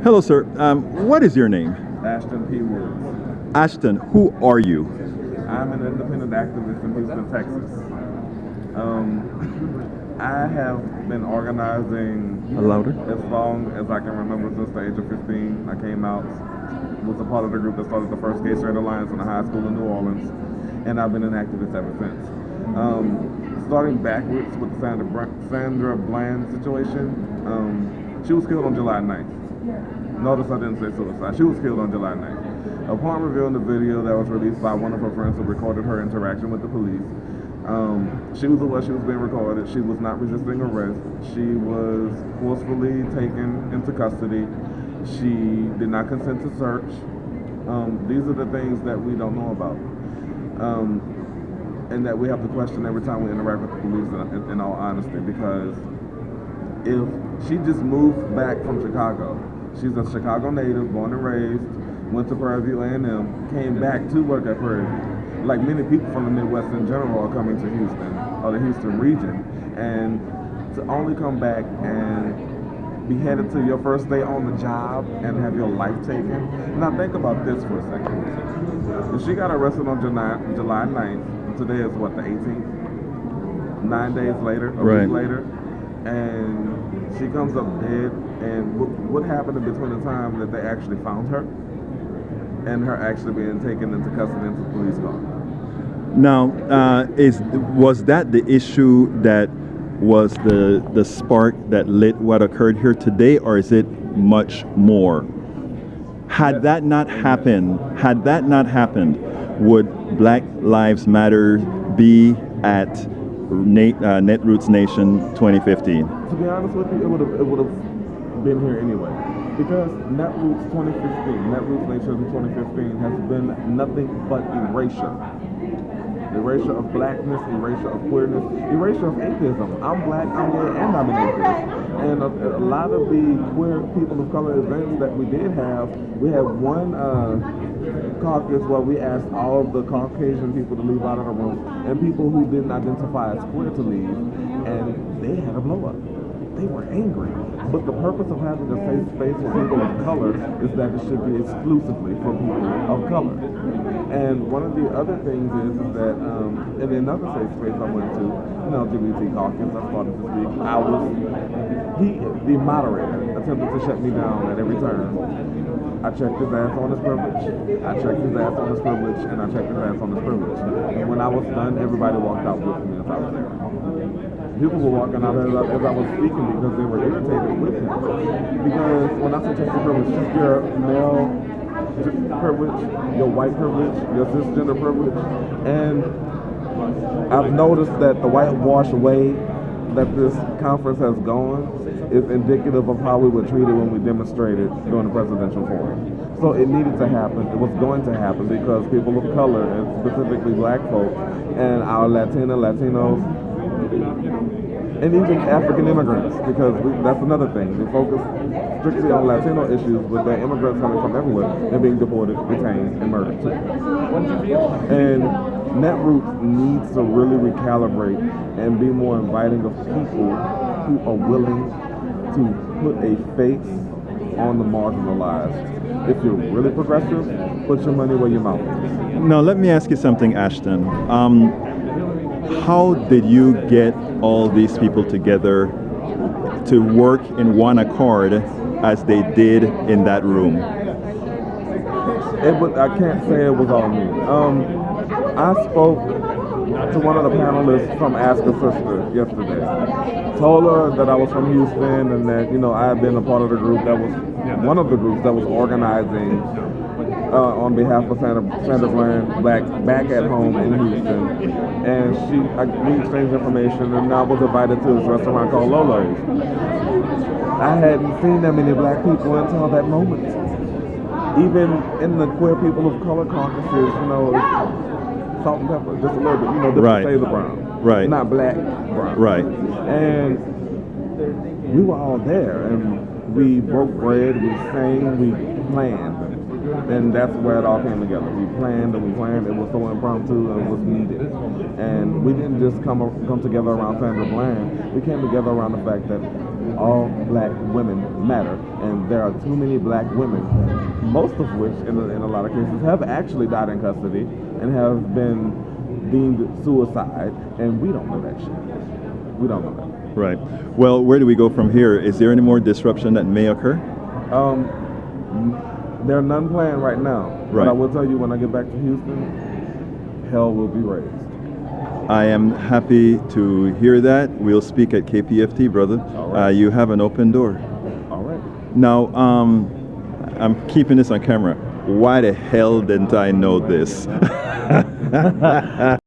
Hello, sir. What is your name? Ashton P. Woods. Ashton, who are you? I'm an independent activist in Houston, Texas. I have been organizing Louder. as long as I can remember since the age of 15. I came out, was a part of the group that started the first Gay Straight Alliance in a high school in New Orleans, and I've been an activist ever since. Starting backwards with the Sandra Bland situation, she was killed on July 9th. Notice I didn't say suicide. She was killed on July 9th. Upon reviewing the video that was released by one of her friends who recorded her interaction with the police, she was aware she was being recorded. She was not resisting arrest. She was forcefully taken into custody. She did not consent to search. These are the things that we don't know about. And that we have to question every time we interact with the police in all honesty, because if she just moved back from Chicago, she's a Chicago native, born and raised, went to Prairie View A&M, came back to work at Prairie View. Like many people from the Midwest in general are coming to Houston, or the Houston region, and to only come back and be headed to your first day on the job and have your life taken. Now think about this for a second. If she got arrested on July 9th, today is what, the 18th? 9 days later, a week later, and she comes up dead. And what happened in between the time that they actually found her and her actually being taken into custody into the police car? Now, was that the issue that was the spark that lit what occurred here today, or is it much more? Had that not happened, would Black Lives Matter be at Netroots Nation 2015? To be honest with you, it would have been here anyway. Because Netroots 2015, Netroots Nation 2015 has been nothing but erasure. Erasure of blackness, erasure of queerness, erasure of atheism. I'm black, I'm gay, and I'm an atheist. And a lot of the queer people of color events that we did have, we had one caucus where we asked all of the Caucasian people to leave out of the room, and people who didn't identify as queer to leave, and they had a blow up. They were angry. But the purpose of having a safe space for people of color is that it should be exclusively for people of color. And one of the other things is that in another safe space I went to, an LGBT caucus, I started to speak. The moderator, attempted to shut me down at every turn. I checked his ass on his privilege. I checked his ass on his privilege, and I checked his ass on his privilege. And when I was done, everybody walked out with me as I was there. People were walking out as I was speaking because they were irritated with me. Because when I say check your privilege, check your male privilege, your white privilege, your cisgender privilege. And I've noticed that the whitewash way that this conference has gone is indicative of how we were treated when we demonstrated during the presidential forum. So it needed to happen. It was going to happen because people of color, and specifically black folks, and our Latinos, and even African immigrants, because that's another thing. We focus strictly on Latino issues, but there are immigrants coming from everywhere and being deported, detained, and murdered too. And Netroots needs to really recalibrate and be more inviting of people who are willing to put a face on the marginalized. If you're really progressive, put your money where your mouth is. Now, let me ask you something, Ashton. How did you get all these people together to work in one accord as they did in that room? I can't say it was all me. I spoke to one of the panelists from Ask a Sister yesterday. Told her that I was from Houston and that, I had been a part of the group that was one of the groups that was organizing on behalf of Sandra Bland back at home in Houston. And we exchanged information, and I was invited to this restaurant called Lola's. I hadn't seen that many black people until that moment. Even in the queer people of color caucuses, salt and pepper, just a little bit, different shades of brown. Right. Not black, brown. Right. And we were all there, and we broke bread, we sang, we planned. And that's where it all came together. We planned and we planned. It was so impromptu and it was needed. And we didn't just come together around Sandra Bland. We came together around the fact that all black women matter, and there are too many black women, most of which, in a lot of cases, have actually died in custody and have been deemed suicide, and we don't know that shit. We don't know that. Right. Well, where do we go from here? Is there any more disruption that may occur? There are none planned right now. Right. But I will tell you, when I get back to Houston, hell will be raised. I am happy to hear that. We'll speak at KPFT, brother. All right. You have an open door. All right. Now, I'm keeping this on camera. Why the hell didn't I know this?